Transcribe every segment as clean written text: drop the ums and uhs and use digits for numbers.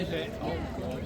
Is it? Oh, God.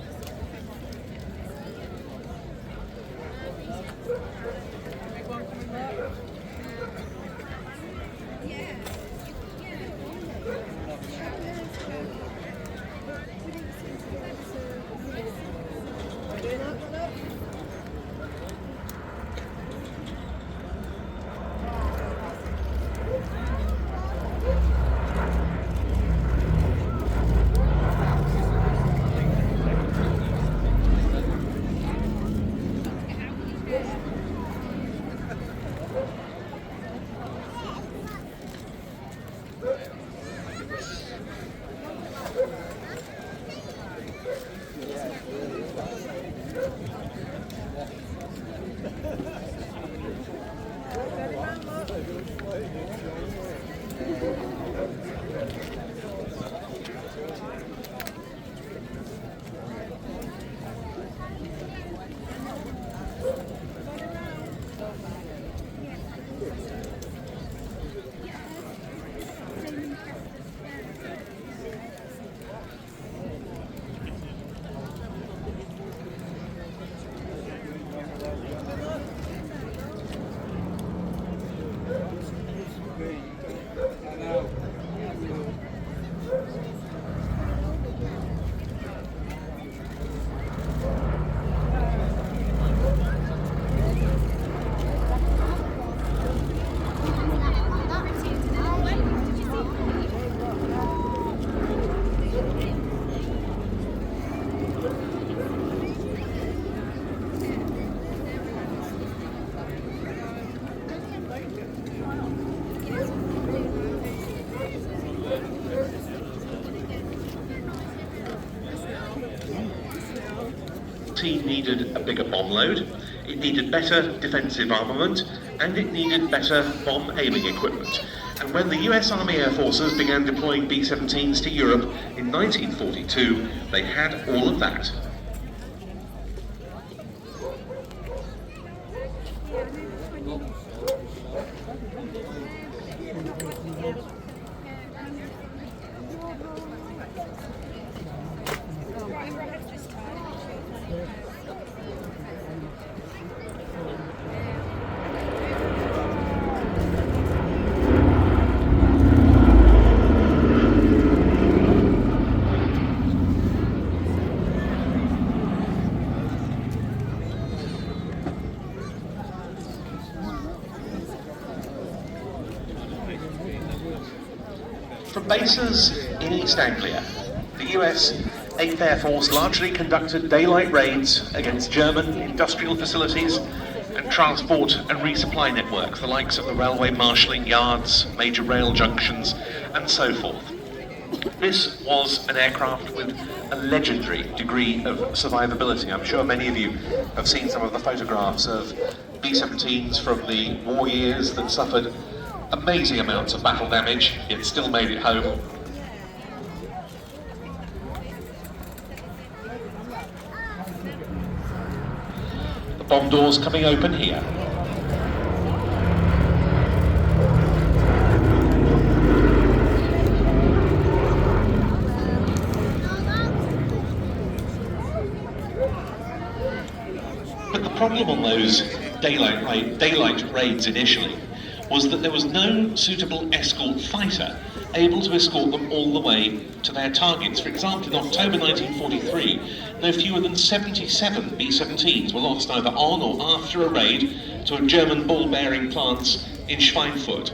Needed a bigger bomb load, it needed better defensive armament, and it needed better bomb aiming equipment. And when the US Army Air Forces began deploying B-17s to Europe in 1942, they had all of that. From bases in East Anglia, the US 8th Air Force largely conducted daylight raids against German industrial facilities and transport and resupply networks, the likes of the railway marshalling yards, major rail junctions, and so forth. This was an aircraft with a legendary degree of survivability. I'm sure many of you have seen some of the photographs of B-17s from the war years that suffered amazing amounts of battle damage, yet still made it home. The bomb doors coming open here. But the problem on those daylight raids initially was that there was no suitable escort fighter able to escort them all the way to their targets. For example, in October 1943, no fewer than 77 B-17s were lost either on or after a raid to a German ball-bearing plants in Schweinfurt.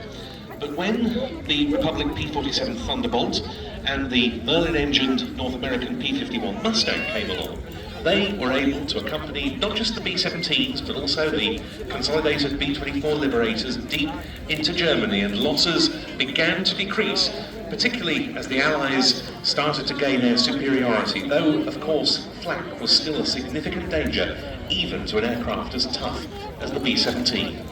But when the Republic P-47 Thunderbolt and the Merlin-engined North American P-51 Mustang came along, they were able to accompany not just the B-17s, but also the consolidated B-24 Liberators deep into Germany, and losses began to decrease, particularly as the Allies started to gain their superiority, though, of course, flak was still a significant danger, even to an aircraft as tough as the B-17.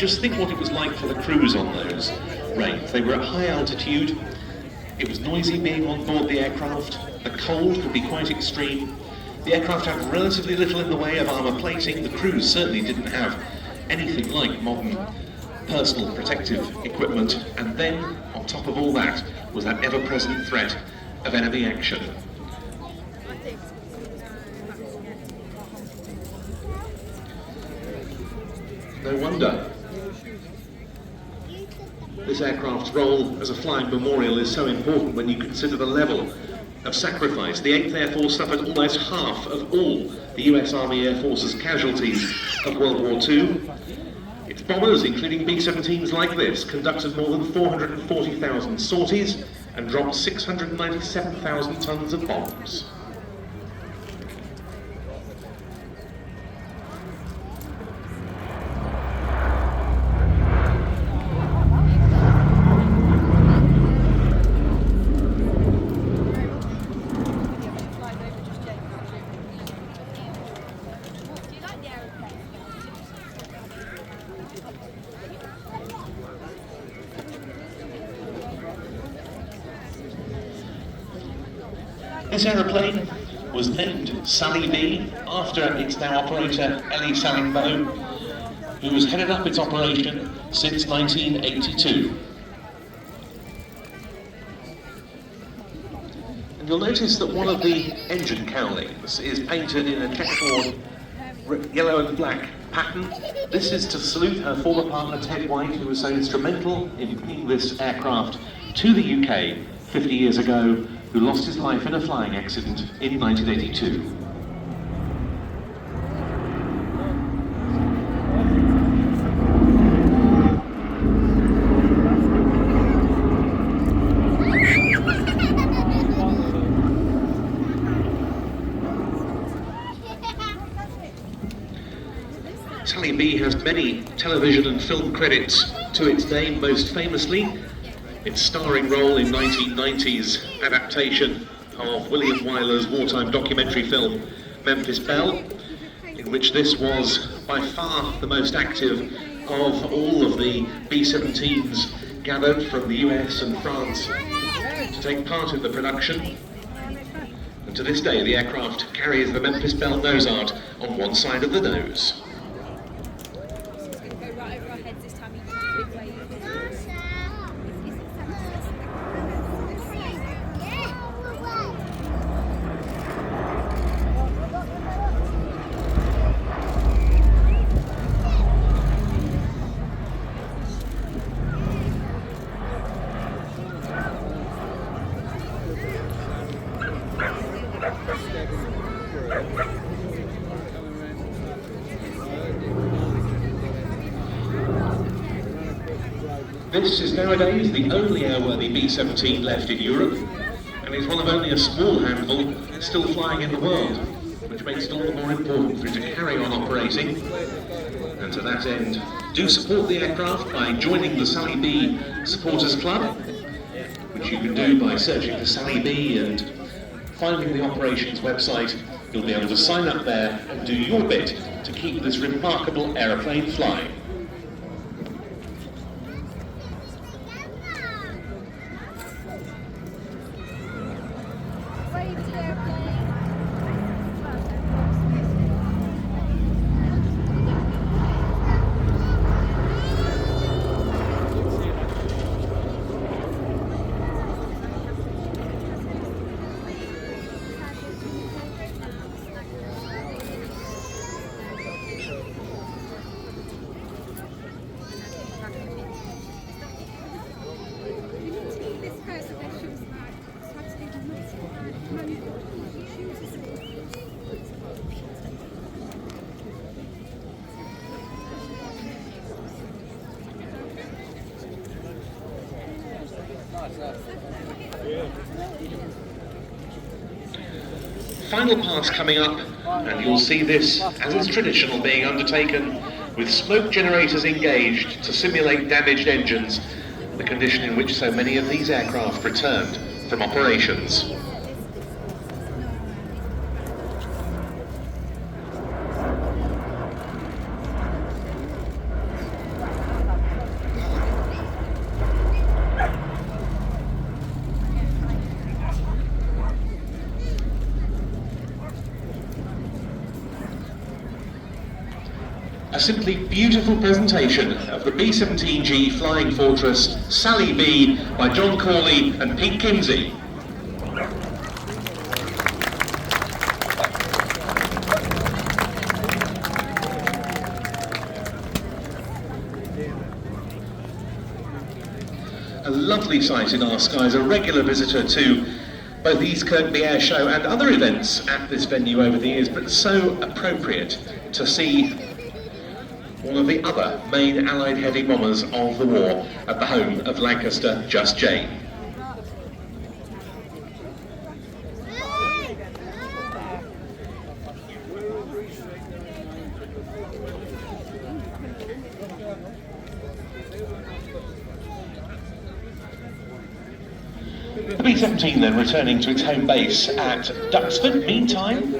just think what it was like for the crews on those raids. They were at high altitude, it was noisy being on board the aircraft, the cold could be quite extreme, the aircraft had relatively little in the way of armour plating, the crews certainly didn't have anything like modern personal protective equipment, and then, on top of all that, was that ever-present threat of enemy action. No wonder this aircraft's role as a flying memorial is so important when you consider the level of sacrifice. The 8th Air Force suffered almost half of all the US Army Air Force's casualties of World War II. Its bombers, including B-17s like this, conducted more than 440,000 sorties and dropped 697,000 tons of bombs. This aeroplane was named Sally B after its now operator Ellie Sallingboe, who has headed up its operation since 1982. And you'll notice that one of the engine cowlings is painted in a checkerboard yellow and black pattern. This is to salute her former partner Ted White, who was so instrumental in bringing this aircraft to the UK 50 years ago, who lost his life in a flying accident in 1982. Sally B has many television and film credits to its name, most famously its starring role in 1990's adaptation of William Wyler's wartime documentary film Memphis Belle, in which this was by far the most active of all of the B-17s gathered from the US and France to take part in the production. And to this day the aircraft carries the Memphis Belle nose art on one side of the nose. This is nowadays the only airworthy B-17 left in Europe, and is one of only a small handful still flying in the world, which makes it all the more important for it to carry on operating. And to that end, do support the aircraft by joining the Sally B Supporters Club, which you can do by searching for Sally B and finding the operations website. You'll be able to sign up there and do your bit to keep this remarkable aeroplane flying. Final pass coming up, and you'll see this, as is traditional, being undertaken with smoke generators engaged to simulate damaged engines, the condition in which so many of these aircraft returned from operations. A simply beautiful presentation of the B-17G Flying Fortress Sally B by John Corley and Pete Kinsey. A lovely sight in our skies, a regular visitor to both East Kirby Airshow and other events at this venue over the years, but so appropriate to see one of the other main Allied heavy bombers of the war at the home of Lancaster Just Jane. The B-17 then returning to its home base at Duxford. Meantime,